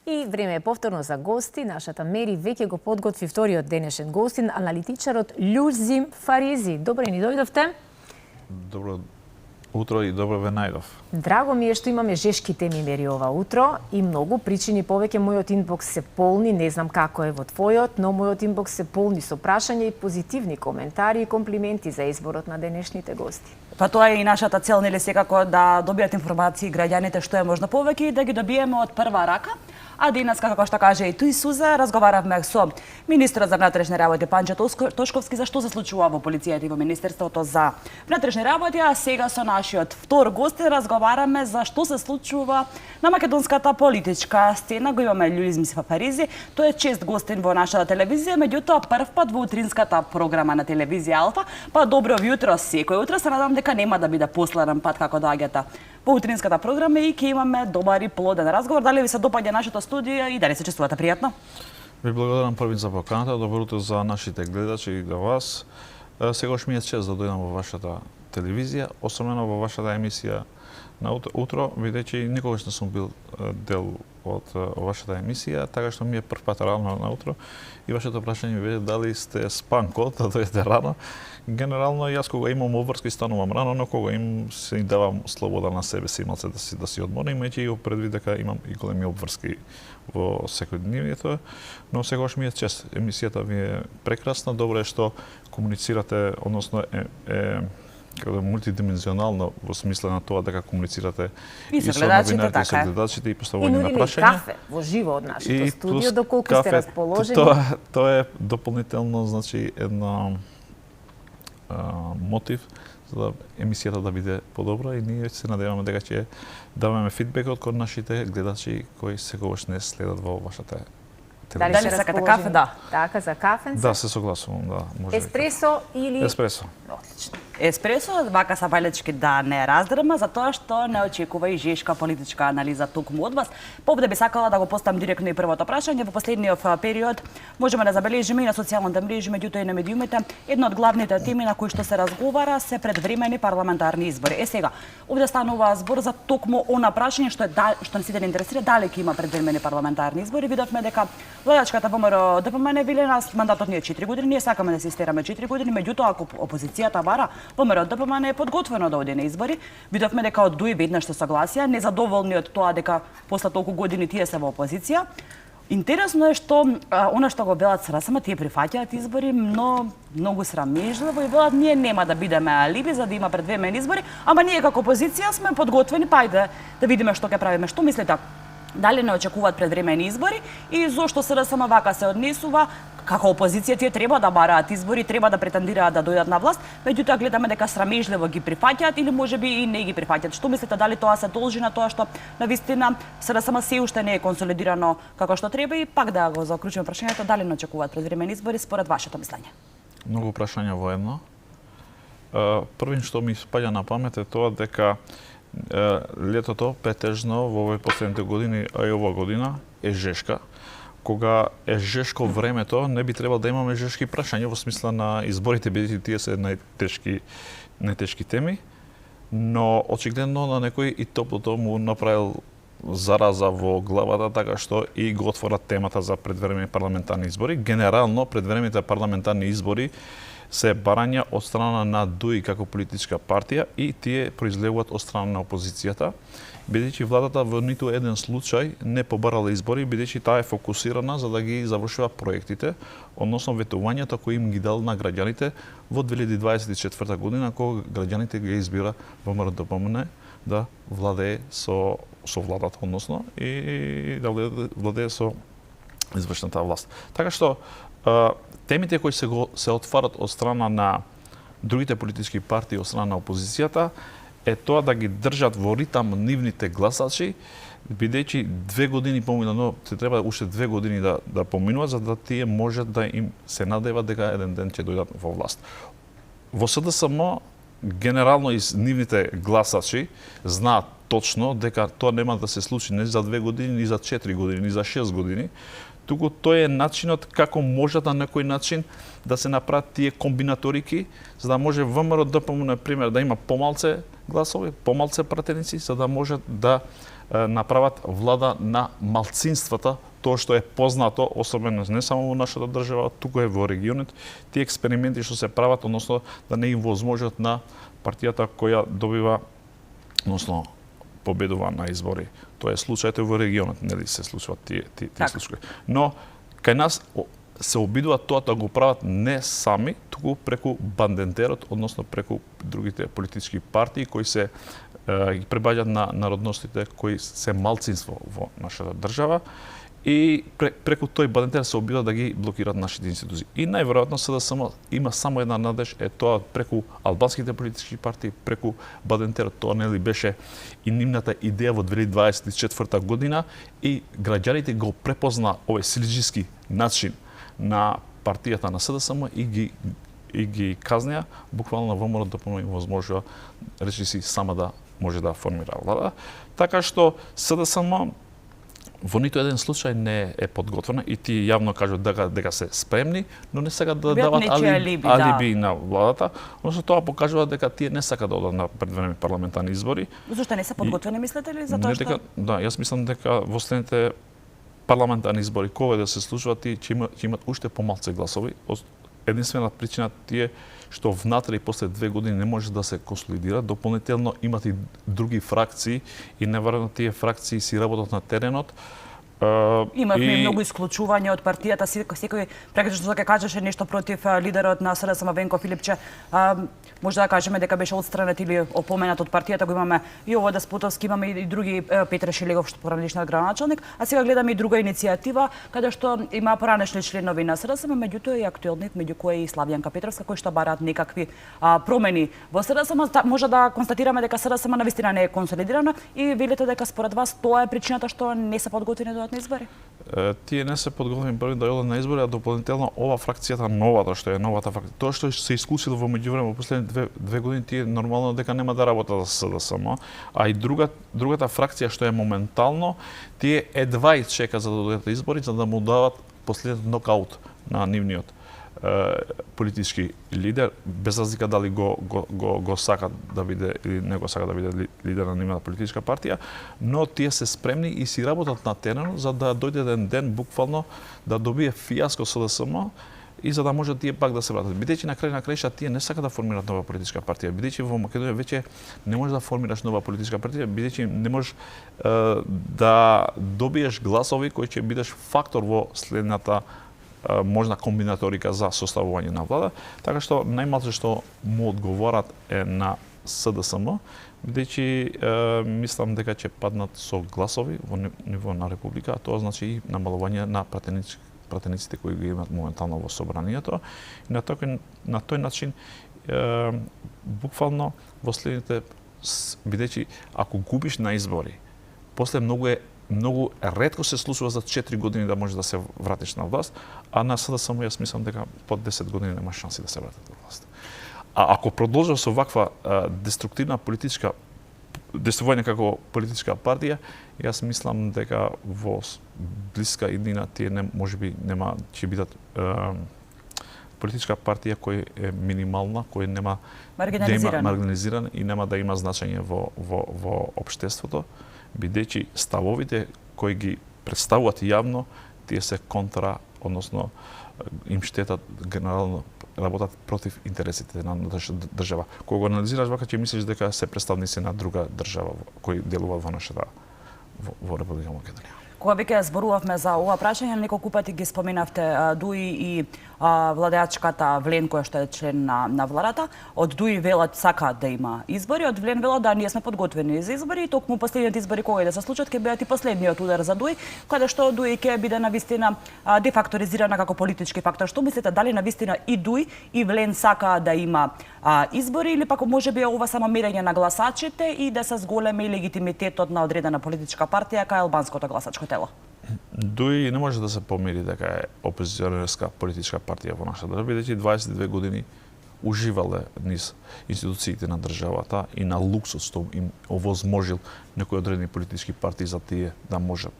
И време е повторно за гости. Нашата Мери веќе го подготви вториот денешен гостин, аналитичарот Љузим Фаризи. Добре ни дојдовте. Добро утро и добро ве најдов. Драго ми е што имаме жешки теми, Мери, ова утро и многу причини повеќе. Мојот инбокс се полни, не знам како е во твојот, но мојот инбокс се полни со прашања и позитивни коментари и комплименти за изборот на денешните гости. Па тоа е и нашата цел, нели, секако да добијат информации граѓаните што е можно повеќе и да ги добиеме од прва рака. А денес, како што каже и Туј Суза, разговаравме со министрот за внатрешни работи Панчо Тошковски за што се случува во полицијата и во Министерството за внатрешни работи, а сега со нашиот втор гост разговараме за што се случува на македонската политичка сцена. Го имаме Љузим Фаризи, тој е чест гостин во нашата телевизија, меѓутоа прв пат во утринската програма на телевизија Алфа. Па добро утро секој утро, се надам дека нема да биде последен пат како доаѓате по утринската програма и ќе имаме добар и плоден разговор. Дали ви се допаѓа нашето студија и дали се чувствувате пријатно? Ви благодарам први за поканата, добро утро за нашите гледачи и за вас. Сегаш ми е чест да дојдам во вашата телевизија, особено во вашата емисија на утро, бидејќи никогаш не сум бил дел од вашата емисија, така што ми е прв пат рано на утро и вашето прашање ми беше дали сте спанко да дојдете рано. Генерално јас кога имам обврска и станувам рано, но кога се давам слобода на себе си малце да си одморам, имајќи и предвид дека имам и големи обврски во секојдневието, но сегаш ми е чест. Емисијата ви е прекрасна, добро е што комуницирате, односно како мултидимензионално во смисла на тоа дека комуницирате и со гледачите, и со гледачите и поставување на прашања. И кафе во живо од нашето студио, доколку сте расположени. Тоа е дополнително, значи, една мотив за емисијата да биде подобра и ние се надеваме дека ќе даваме фидбекот кон нашите гледачи кои секогаш не следат во вашата телевизија. Дали сакате кафе? Да. Така, за кафенце? Да, се согласувам, да. Може Еспресо или... Еспресо. Отлично. Еспресо, вака са валечки да не раздрма, затоа што не очекува и жешка политичка анализа токму од вас. Повде би сакала да го поставам директно и првото прашање. Во последниот период можеме да забележиме и на социјалните мрежи, меѓутоа и на медиумите, една од главните теми на кои што се разговара се предвремени парламентарни избори. Сега, овде станува збор за токму она прашање што не сите не интересира, дали ќе има предвремени парламентарни избори. Видовме дека владачката ВМРО ДПМН вели нас мандатот ни е 4 години, ние сакаме да се истераме 4 години, меѓутоа ако опозицијата бара, ВМРО ДПМН е подготвено да оди на избори. Видовме дека од ДУИ веднаш се согласија, незадоволни од тоа дека после толку години тие се во опозиција. Интересно е што она што го велат СРСМ, тие прифаќаат избори, но многу срамежливо и велат ние нема да бидеме алиби за да има предвремени избори, ама ние како опозиција сме подготвени, па ајде да видиме што ќе правиме. Што мислите? Дали не очекуваат предвремени избори и зошто СРСМ вака се однесува? Како опозиција тие треба да бараат избори, треба да претендираат да дојдат на власт, меѓутоа гледаме дека срамежливо ги прифаќаат или можеби и не ги прифаќаат. Што мислите, дали тоа се должи на тоа што навистина СРСМ се уште не е консолидирано како што треба и пак да го заклучиме прашањето дали не очекуваат предвремени избори според вашето мислење? Многу прашања во едно. Првин што ми спаѓа на памет е тоа дека летото претежно во овој последните години, а и ова година е жешка. Кога е жешко времето, не би требало да имаме жешки прашања во смисла на изборите, бидејќи тие се најтешки теми, но очигледно на некој и топлото му направил зараза во главата, така што и го отвора темата за предвремени парламентарни избори. Генерално, предвремените парламентарни избори се барања од страна на ДУИ како политичка партија и тие произлегуваат од страна на опозицијата, бидејќи владата во ниту еден случај не побарала избори, бидејќи таа е фокусирана за да ги завршува проектите, односно ветувањата кои им ги дал на граѓаните во 2024 година, кога граѓаните ги избира ВМРО ДПМН да владее со владата, односно и да владее со извршната власт. Така што темите кои се отварат од страна на другите политички партии, од страна на опозицијата, е тоа да ги држат во ритам нивните гласачи, бидејќи 2 години помина, но се треба уште 2 години да поминуваат, за да тие можат да им се надеват дека еден ден ќе дојдат во власт. Во СДСМ, генерално и нивните гласачи знаат точно дека тоа нема да се случи не за 2 години, ни за 4 години, ни за 6 години, туку тој е начинот како може на некој начин да се направат тие комбинаторики, за да може ВМРО ДПМН, например, да има помалце гласови, помалце пратеници, за да можат да направат влада на малцинствата, тоа што е познато, особено не само во нашата држава, туку е во регионот, тие експерименти што се прават, односно да не им возможат на партијата која добива, односно победува на избори. Тоа е случајот во регионот, нели се случуваат тие случаи. Но кај нас се обидуваат тоа да го прават не сами, туку преку бандентерот, односно преку другите политички партии кои се ги пребаѓаат на народностите кои се малцинство во нашата држава и преку тој бандентер се обидуваат да ги блокираат нашите институции. И најверојатно СДСМ има само една надеж, е тоа преку албанските политички партии, преку бандентерот, тоа нели беше и нивната идеја во 2024 година и граѓаните го препозна овој силиџиски начин на партијата на СДСМ и ги казнеа, буквално ВМРО да им возможува, речиси, сама да може да формира влада. Така што СДСМ во ниту еден случај не е подготвена и ти јавно кажат дека се спремни, но не сакат да дават алиби на владата, односно тоа покажува дека тие не сакат да одат на предвремените парламентарни избори. Зошто не се подготвени, мислите ли, за тоа што? Да, јас мислам дека во следните парламентарни избори кои да се случуваат, тие ќе имат уште помалце гласови. Единствена причина тие што внатре и после 2 години не може да се консолидира, дополнително имат и други фракции и неверојатно тие фракции си работат на теренот. Имавме многу исклучување од партијата, секој практично ќе кажеше нешто против лидерот на СДСМ Венко Филипче. Може да кажеме дека беше отстранет или опоменат од партијата, го имаме и Ово Деспотовски, имаме и други, Петре Шилегов што поранешниот градоначалник, а сега гледаме и друга иницијатива каде што има поранешни членови на СДСМ, меѓутоа и актуелниот, меѓу кои и Славјанка Петровска, кои што бараат некакви промени во СДСМ. Може да констатираме дека СДСМ навистина не е консолидирана и велите дека според вас тоа е причината што не се подготвени да на избори? Тие не се подготвени први да одат на избори, а дополнително ова фракцијата новата, што е новата фракција, тоа што се исклучило во меѓувреме во последните две години, тие нормално дека нема да работат за СДСМ, а и другата фракција што е моментално, тие едва и чека за да додадат избори, за да му дадат последниот нокаут на нивниот политички лидер, без разлика дали го сака да биде или не го сака да биде лидер на нивната политичка партија, но тие се спремни и си работат на терен за да дојде еден ден буквално да добие фијаско СДСМ и за да може тие пак да се вратат. Бидејќи на крај на краишта тие не сакат да формираат нова политичка партија, бидејќи во Македонија веќе не можеш да формираш нова политичка партија, бидејќи не можеш да добиеш гласови кои ќе бидеш фактор во следната можна комбинаторика за составување на влада, така што најмалку што му одговорат е на СДСМ, бидејќи мислам дека ќе паднат со гласови во ниво на република, а тоа значи и намалување на пратениците кои ги имат моментално во собранието. И на тој начин буквално во следните, бидејќи ако губиш на избори, после многу ретко се случува за 4 години да можеш да се вратиш на власт, а на СДСМ јас мислам дека под 10 години нема шанси да се вратат на власт. А ако продолжува со ваква деструктивна политичка действување како политичка партија, јас мислам дека во блиска иднина тие можеби нема ќе бидат политичка партија која е минимална, која нема маргинализирана и нема да има значење во општеството, бидејќи ставовите кои ги представуваат јавно, тие се контра, односно им штетат генерално, работат против интересите на држава. Кога го анализираш вака, ќе мислиш дека се представници на друга држава кои делуваат во нашата во Република Македонија. Кога веќе зборувавме за ова прашање, неколку пати ги споменавте Дуи и владеачката Влен, која што е член на владата. Од Дуи велат сака да има избори, од Влен велат да ние сме подготвени за избори и токму последните избори кога да се случат ќе бидат и последниот удар за Дуи, каде што Дуи ќе биде навистина дефакторизирана како политички фактор. Што мислите, дали навистина и Дуи и Влен сака да има избори или пак можеби ова само мерење на гласачите и да се зголеми легитимитетот на одредена политичка партија кај албанското гласачко тело? Дуи не може да се помири дека е опозиционерска политичка партија во нашата држава, бидејќи 22 години уживале низ институциите на државата и на луксус што им овозможил некои одредени политички партии за тие да можат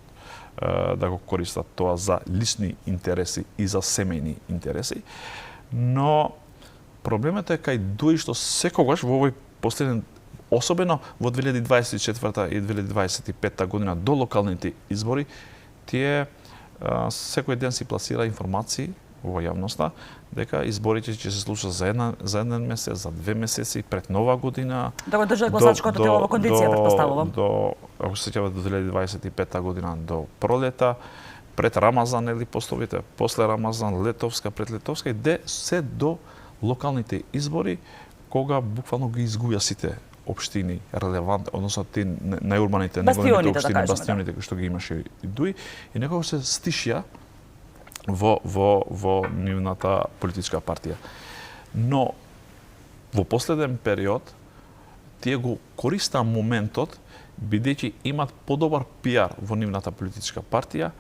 да го користат тоа за лични интереси и за семејни интереси. Но проблемот е кај Дуи што секогаш во овој последен особено во 2024 и 2025 година до локалните избори, тие секој ден си пласира информации во јавноста дека изборите ќе се случат за еден месец, за 2 месеци пред Нова година. Да го држат гласачкото тело во кондиција, претпоставувам. Ако се сеќавате до 2025 година до пролета, пред Рамазан или постовите, после Рамазан, летовска, пред летовска и де се до локалните избори, кога буквално ги изгубја сите општини релевант, односно тие најурбаните, неголемите општини, бастионите кои што ги имаше и ДУИ, и некако се стишија во нивната политичка партија. Но во последен период тие го користаа моментот бидејќи имат подобар пиар во нивната политичка партија,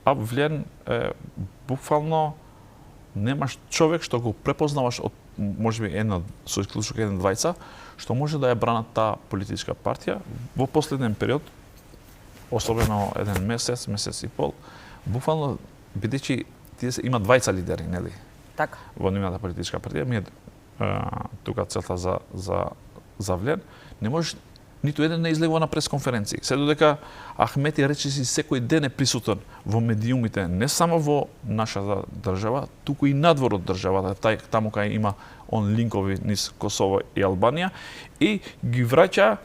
а влиен буквално немаш човек што го препознаваш од можеби со исклучок еден-двајца, што може да ја бранат таа политичка партија во последен период, особено еден месец, месец и пол, буквално бидејќи тие има двајца лидери, нели? Така. Во нивната политичка партија, ми е тука целта за влиен, не можеш ниту еден не излегува на пресконференции. Се додека Ахмети речиси секој ден е присутен во медиумите, не само во нашата држава, туку и надвор од државата, таму кај има он линкови низ Косово и Албанија, и ги враќа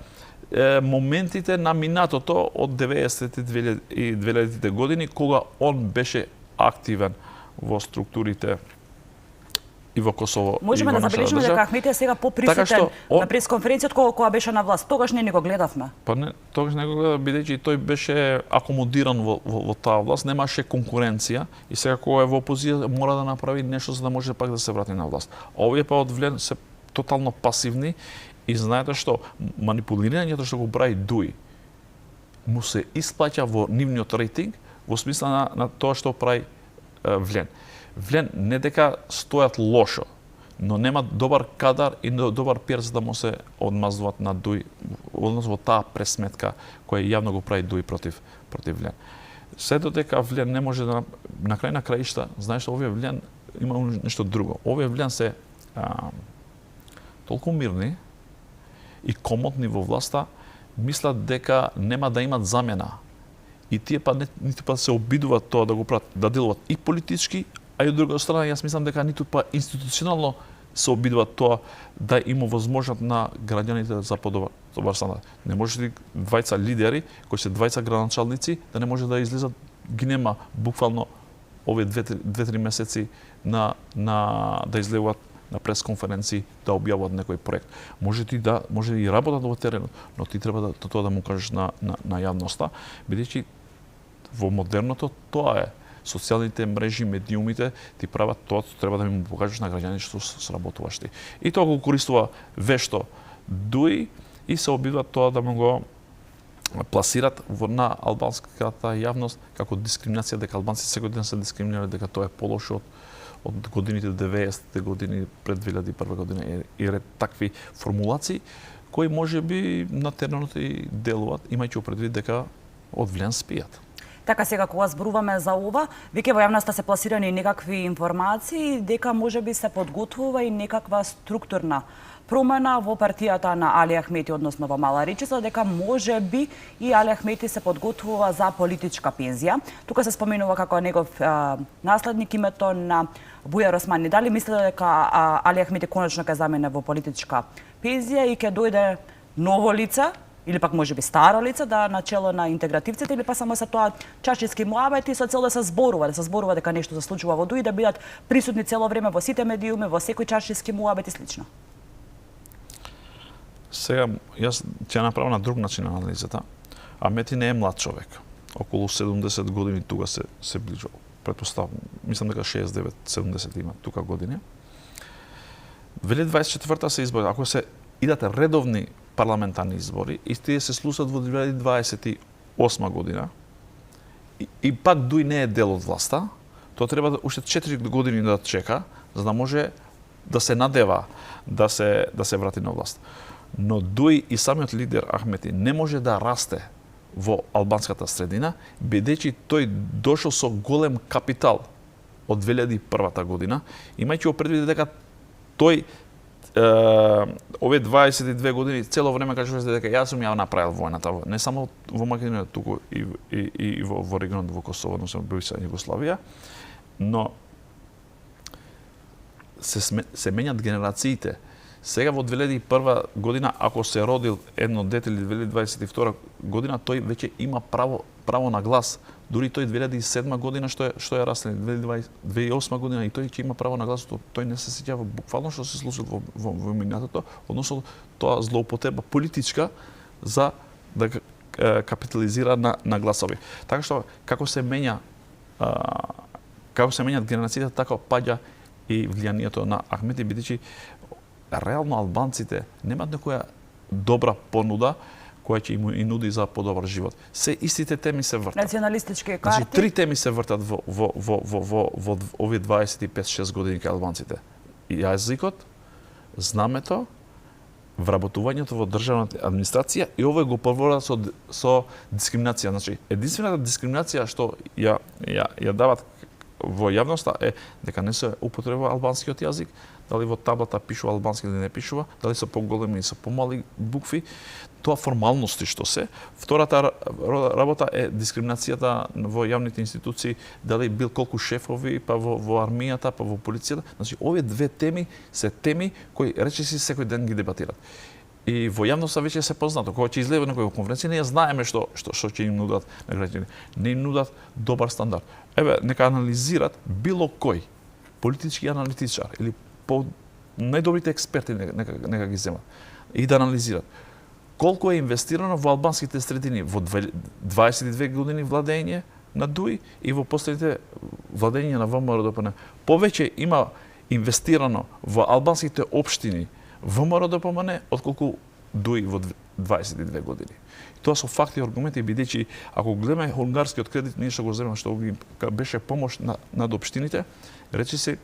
моментите на минатото од 90-те и 2000-те години, кога он беше активен во структурите и во Косово. Можеме да забележиме дека Ахмети е сега поприсутен на пресконференцијата кога беше на власт. Тогаш не го гледавме. Па не, тогаш не го гледав бидејќи тој беше акомодиран во таа власт, немаше конкуренција и сега кога е во опозиција мора да направи нешто за да може пак да се врати на власт. А овие па од влијан се тотално пасивни и знаете што, манипулирањето што го прави ДУИ му се исплаќа во нивниот рейтинг во смисла на тоа што прави влијан. Влијан не дека стојат лошо, но немат добар кадар и добар пиар за да му се одмазнуваат на ДУИ, односно во таа пресметка која јавно го прави ДУИ против влијан. Се додека влијан не може да на крај на краишта, знаеш што овие влијан има нешто друго. Овие влијан се толку мирни и комотни во власта, мислат дека нема да имат замена. И тие па ниту па се обидуваат тоа да го прават, да делуваат и политички, а и од друга страна јас мислам дека ниту па институционално се обидуваат тоа да има возможност на граѓаните за подобар стандард. Не може двајца лидери, кои се двајца градоначалници, да не може да излезат, ги нема буквално овие 2-3 месеци да излегуваат на пресконференции да објавуваат некој проект. Може и работат во теренот, но ти треба тоа да му кажеш на јавноста, бидејќи во модерното тоа е. Социјалните мрежи, медиумите ти прават тоа, треба да ми покажеш на граѓаните што сработуваш ти. И тоа го користува вешто ДУИ и се обидуваат тоа да му го пласират на албанската јавност како дискриминација, дека албанци секој ден се дискриминираат, дека тоа е полошо од годините 90-те години пред 2001 година и ред такви формулации кои можеби на теренот и делуваат, имајќи предвид дека од влијан спијат. Така сега кога зборуваме за ова, веќе во јавноста се пласирани некакви информации дека можеби се подготвува и некаква структурна промена во партијата на Али Ахмети, односно во Мала Речица, дека можеби и Али Ахмети се подготвува за политичка пензија. Тука се споменува како негов наследник името на Бујар Османи. Дали мислите дека Али Ахмети конечно ќе замене во политичка пензија и ќе дојде ново лице, или пак можеби старо лице да начело на интегративците, или па само се тоа чашиски муабети со цел да се зборува дека нешто се случува во ДУИ, да бидат присутни цело време во сите медиуми, во секој чашиски муабет и слично. Сега, јас ќе направам на друг начин анализата. Ахмети не е млад човек. Околу 70 години тука се ближува. Претпоставам, мислам дека 69-70 има тука години. 2024 се избори, ако се идат редовни парламентарни избори и тие се случат во 2028 година и пак ДУИ не е дел од власта, тоа треба да уште 4 години да чека за да може да се надева да се врати на власт. Но ДУИ и самиот лидер Ахмети не може да расте во албанската средина, бидејќи тој дошол со голем капитал од 2001 година, имајќи предвид дека тој овие 22 години цело време кажуваш дека јас сум ја направил војната, не само во Македонија, туку и во регионот во Косово, односно бивша Југославија, но се менјат генерациите. Сега во 2001 година, ако се родил едно дете или 2022 година, тој веќе има право на глас. Дури тој 2007 година што ја расне, 2008 година и тој ќе има право на глас, тој не се сеќава буквално што се случило во минатото, односно тоа злоупотреба политичка за да капитализира на гласови. Така што како се менјат генерациите, така паѓа и влијанието на Ахмети, бидејќи реално албанците немаат некоја добра понуда која ќе им и нуди за подобар живот. Се истите теми се вртат. Националистички карти. Значи, 3 теми се вртат во овие 25-6 години кај албанците. Јазикот, знамето, вработувањето во државната администрација и овој го поврза со дискриминација. Значи, единствената дискриминација што ја дават во јавноста е дека не се употребува албанскиот јазик, дали во таблата пишува албански или не пишува, дали се поголеми или се помали букви, тоа формалности што се. Втората работа е дискриминацијата во јавните институции, дали бил колку шефови, па во армијата, па во полицијата. Значи, овие две теми се теми кои речиси секој ден ги дебатират. И во јавноста веќе се познато, кога ќе излезе некоја конференција, ние знаеме што ќе им нудат на граѓаните. Не им нудат добар стандард. Еве, нека анализират било кој политички аналитичар или најдобрите експерти нека ги земат и да анализират колку е инвестирано во албанските средини во 22 години владење на ДУИ и во последните владење на ВМРО-ДПМНЕ. Повеќе има инвестирано во албанските општини ВМРО-ДПМНЕ отколку ДУИ во 22 години. Тоа со факти и аргументи, бидејќи ако гледаме унгарскиот кредит, ние што го земаме, што беше помош над општините, речи се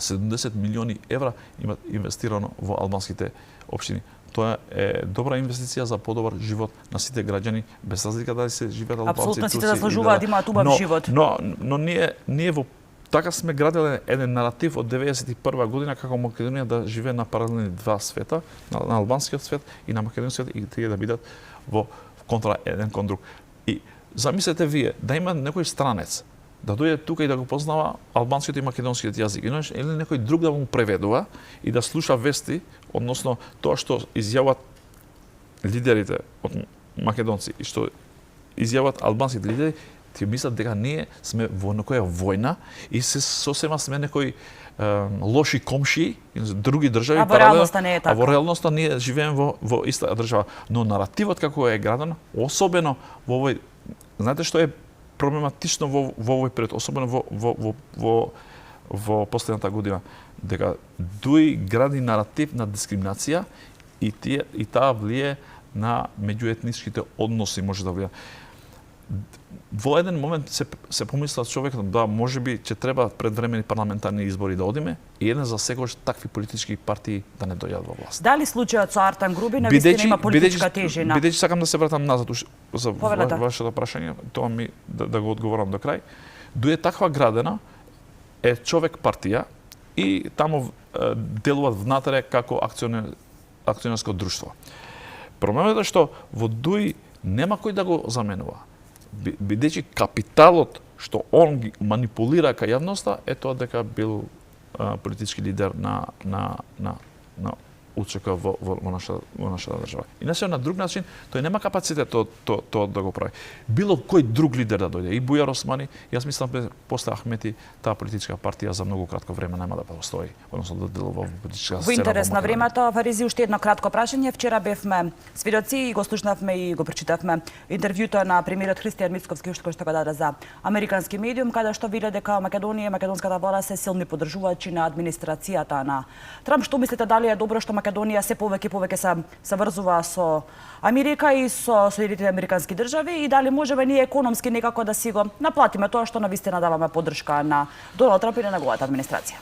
70 милиони евра има инвестирано во албанските општини. Тоа е добра инвестиција за подобар живот на сите граѓани, без разлика дали се живеат албанци. Апсолутно сите заслужуваат да имаат убав живот. Но ние во така сме градили еден наратив од 91 година како Македонија да живее на паралелни два света, на албанскиот свет и на македонскиот, и тие да бидат во контра еден кон друг. И замислете вие да има некој странец да дојде тука и да го познава албанскиот и македонскиот јазик, или некој друг да му преведува и да слуша вести, односно тоа што изјават лидерите од македонци и што изјават албанските лидери, ти мислат дека ние сме во некоја војна и сосема сме некои лоши комшии, други држави паралелно, а во реалноста ние живееме во иста држава. Но наративот како е граден, особено во овој, знаете што е проблематично во овој период, особено во последната година, дека ДУИ гради наратив на дискриминација и таа влие на меѓуетничките односи, може да влие. Во еден момент се помисла човекот да можеби ќе треба предвремени парламентарни избори да одиме и еден за секогаш такви политички партии да не дојдат во власт. Дали случајот со Артан Груби навистина има политичка тежина? Бидејќи сакам да се вратам назад за вашето прашање, тоа ми да го одговорам до крај. Дуе таква градена е човек партија и таму делуваат внатре како акционерско друштво. Проблемот е што во ДУИ нема кој да го заменува. Бидејќи капиталот што он ги манипулира кај јавноста е тоа дека бил политички лидер на УЧК во нашата држава. Иначе на друг начин тој нема капацитет тоа да го прави. Било кој друг лидер да дојде, и Бујар Османи, јас мислам после Ахмети таа политичка партија за многу кратко време нема да постои, односно да делува во политичка сцена. Во интерес на времето, Фаризи, уште едно кратко прашање. Вчера бевме свидоци и го слушнавме и го прочитавме интервјуто на премиерот Христијан Мицковски што го даде за американски медиум, каде што вели дека Македонија и македонската влада се силни поддржувачи на администрацијата на Трамп. Што мислите, дали е добро што Македонија се повеќе се врзува со Америка и со Соединетите американски држави и дали можеме ние економски некако да си го наплатиме тоа што навистина даваме поддршка на Доналд Трамп и на неговата администрација?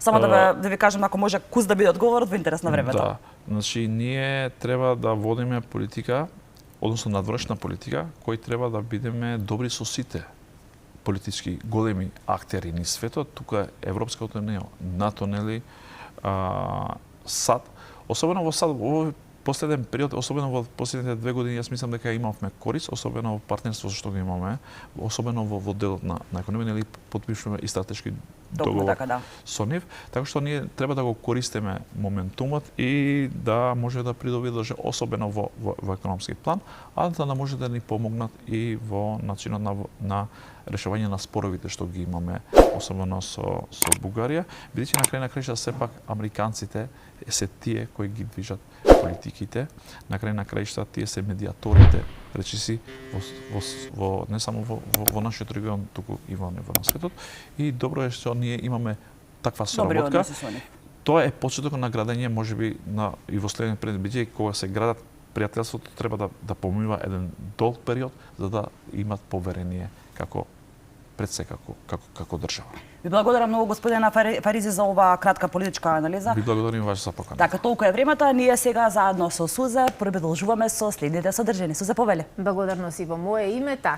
Само да ви кажам, ако може куз да биде одговорот во интерес на времето. Да, значи ние треба да водиме политика, односно надворешна политика, кој треба да бидеме добри со сите политички големи актери низ светот, тука Европската унија, НАТО, нели, САД, особено во САД, во последен период, особено во последните 2 години, јас мислам дека имавме корист, особено во партнерство што го имаме, особено во делот на економија, нели потпишуваме и стратешки договор со нив, така што ние треба да го користиме моментумот и да може да придобие особено во економски план, а да може да ни помогнат и во начинот на решавање на споровите што ги имаме, особено со Бугарија, бидејќи на крај на крајшта сепак американците се тие кои ги движат политиките, на крај на крајшта тие се медиаторите, речиси во не само во нашиот регион, туку и во светот. И добро е што ние имаме таква соработка. Тоа е почетокот на градење, можеби и во следниот период, бидејќи кога се градат пријателството треба да поминува еден долг период за да имат поверение како пред се како држава. Ви благодарам многу господина Фаризи за оваа кратка политичка анализа. Ви благодарим ваш за покана. Така толку е времето, ние сега заедно со Суза продолжуваме со следните содржини. Суза, повеле. Благодарност и во мое име, така.